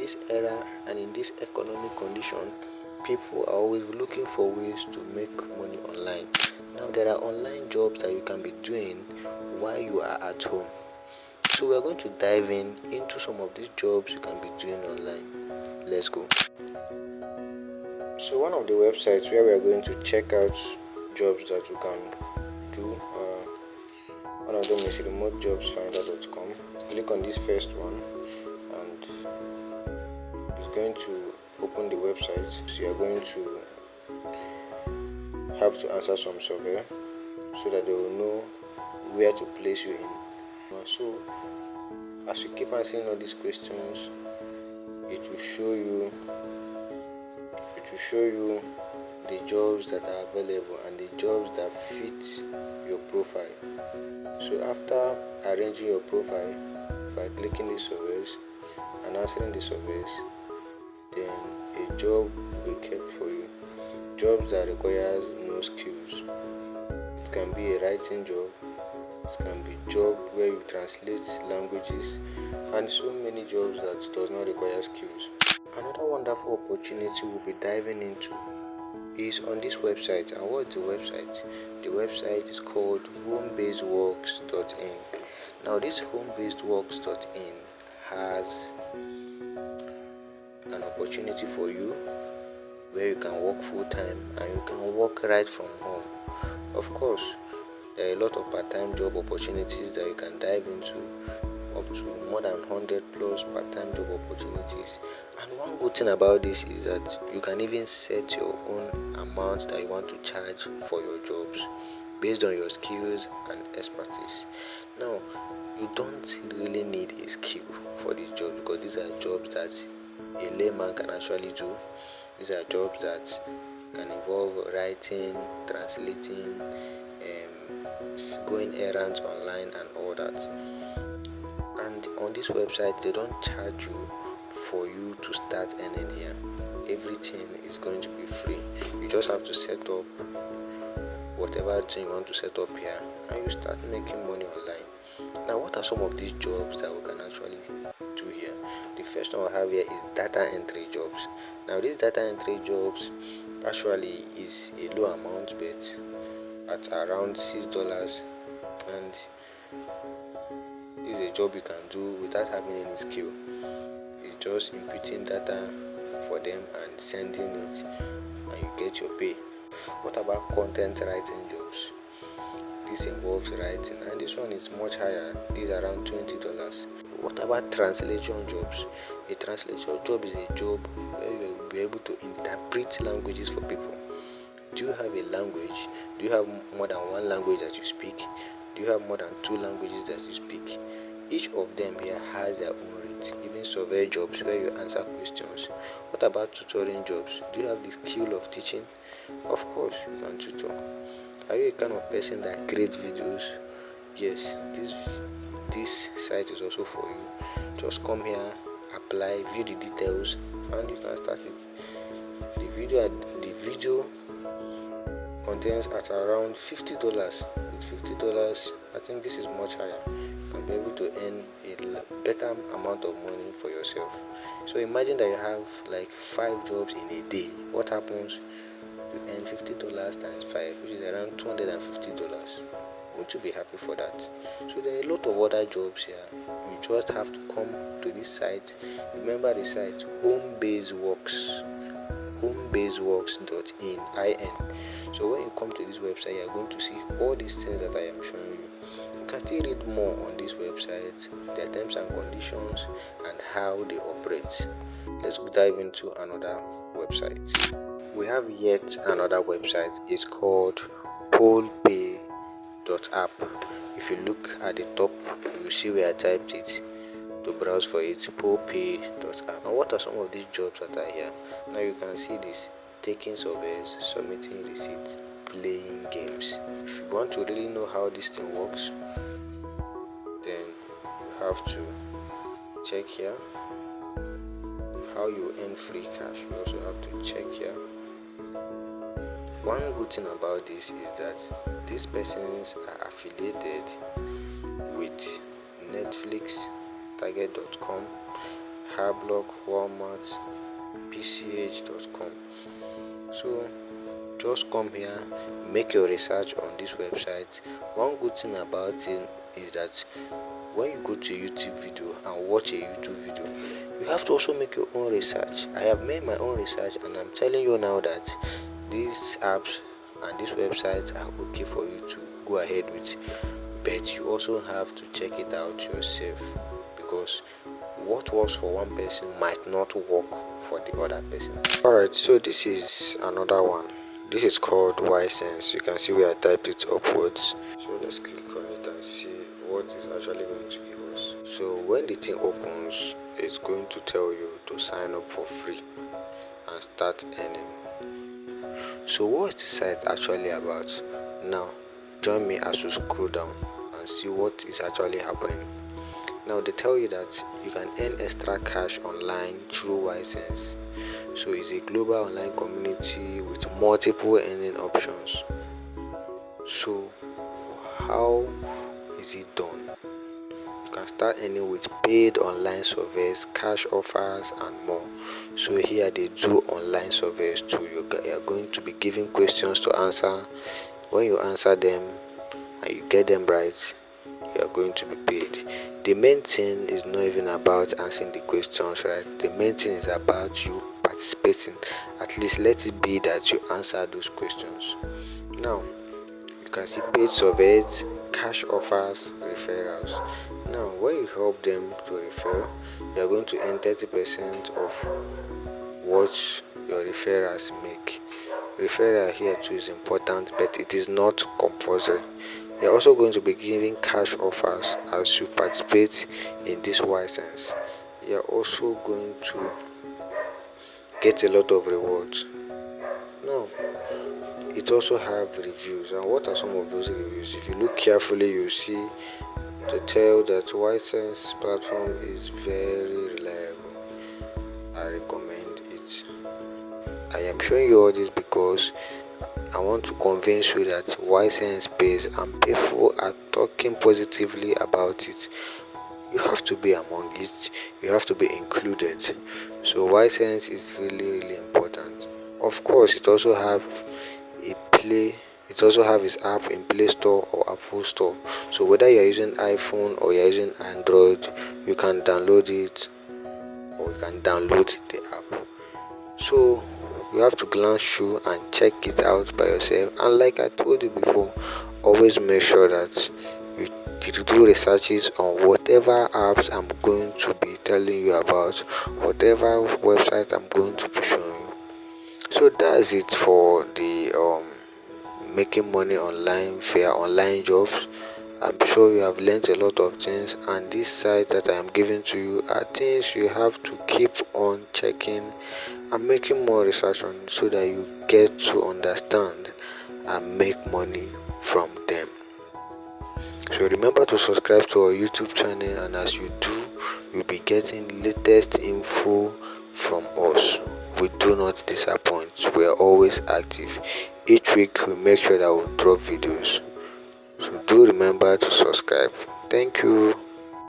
this era and in this economic condition, people are always looking for ways to make money online. Now there are online jobs that you can be doing while you are at home. So we are going to dive into some of these jobs you can be doing online. Let's go. So one of the websites where we are going to check out jobs that you can do, one of them is remotejobsfinder.com. Click on this first one and it's going to open the website. So you are going to have to answer some survey so that they will know where to place you in. So as you keep answering all these questions, it will show you the jobs that are available and the jobs that fit your profile. So after arranging your profile by clicking the surveys and answering the surveys, then a job will be kept for you. Jobs that requires no skills. It can be a writing job, it can be a job where you translate languages, and so many jobs that does not require skills. Another wonderful opportunity we'll be diving into is on this website. And what's the website? The website is called homebasedworks.in. Now this homebasedworks.in has an opportunity for you where you can work full time and you can work right from home. Of course, there are a lot of part-time job opportunities that you can dive into, up to more than 100 plus part-time job opportunities. And one good thing about this is that you can even set your own amount that you want to charge for your jobs based on your skills and expertise. Now, you don't really need a skill for this job because these are jobs that a layman can actually do. These are jobs that can involve writing, translating, going errands online and all that. And on this website, they don't charge you for you to start earning here. Everything is going to be free. You just have to set up whatever thing you want to set up here and you start making money online. Now, what are some of these jobs that we can actually do here? The first one we have here is data entry jobs. Now, these data entry jobs actually is a low amount, but at around $6, and this is a job you can do without having any skill. It's just inputting data for them and sending it, and you get your pay. What about content writing jobs? This involves writing, and this one is much higher. This is around $20. What about translation jobs? A translation job is a job where you will be able to interpret languages for people. Do you have a language? Do you have more than one language that you speak? Do you have more than two languages that you speak? Each of them here has their own rate. Even survey jobs where you answer questions. What about tutoring jobs? Do you have the skill of teaching? Of course, you can tutor. Are you a kind of person that creates videos? Yes, this site is also for you. Just come here, apply, view the details, and you can start it. The video contains at around $50. With $50, I think this is much higher. You can be able to earn a better amount of money for yourself. So imagine that you have like 5 jobs in a day. What happens? You earn $50 times 5, which is around $250. Won't you be happy for that? So there are a lot of other jobs here. You just have to come to this site. Remember the site, homebasedworks.in. So when you come to this website, you are going to see all these things that I am showing you. You can still read more on this website, their terms and conditions, and how they operate. Let's dive into another website. We have yet another website. It's called pollpay.app. If you look at the top, you will see where I typed it to browse for it, pollpay.app. And what are some of these jobs that are here? Now you can see this: taking surveys, submitting receipts, playing games. If you want to really know how this thing works, then you have to check here. How you earn free cash, you also have to check here. One good thing about this is that these persons are affiliated with Netflix, Target.com, Carblog, Walmart, PCH.com. So just come here, make your research on this website. One good thing about it is that when you go to a YouTube video and watch a YouTube video, you have to also make your own research. I have made my own research, and I'm telling you now that these apps and these websites are okay for you to go ahead with, but you also have to check it out yourself, because what works for one person might not work for the other person. Alright, so this is another one. This is called Ysense. You can see where I typed it upwards. So let's click on it and see what is actually going to give us. So when the thing opens, it's going to tell you to sign up for free and start earning. So what is the site actually about? Now join me as we scroll down and see what is actually happening. Now they tell you that you can earn extra cash online through Ysense. So it's a global online community with multiple earning options. So how is it done? You can start earning with paid online surveys, cash offers, and more. So here they do online surveys too. You are going to be given questions to answer. When you answer them and you get them right, you are going to be paid. The main thing is not even about answering the questions, right? The main thing is about you participating. At least let it be that you answer those questions. Now you can see paid surveys, cash offers, referrals. Now when you help them to refer, you are going to earn 30% of what your referrals make. Referral here too is important, but it is not compulsory. You're also going to be giving cash offers as you participate in this Ysense. You're also going to get a lot of rewards. Now, it also have reviews. And what are some of those reviews? If you look carefully, you see to tell that Ysense platform is very reliable. I recommend it. I am showing you all this because I want to convince you that Ysense pays and people are talking positively about it. You have to be among it. You have to be included. So Ysense is really important. Of course, it also have its app in Play Store or Apple Store. So whether you're using iPhone or you're using Android, you can download it or you can download the app. So you have to glance through and check it out by yourself. And like I told you before, always make sure that you do researches on whatever apps I'm going to be telling you about, whatever website I'm going to be showing you. So that's it for the making money online, fair online jobs. I'm sure you have learned a lot of things, and these sites that I am giving to you are things you have to keep on checking and making more research on, so that you get to understand and make money from them. So remember to subscribe to our YouTube channel, and as you do, you'll be getting latest info from us. We do not disappoint. We are always active. Each week we make sure that we drop videos. So do remember to subscribe. Thank you.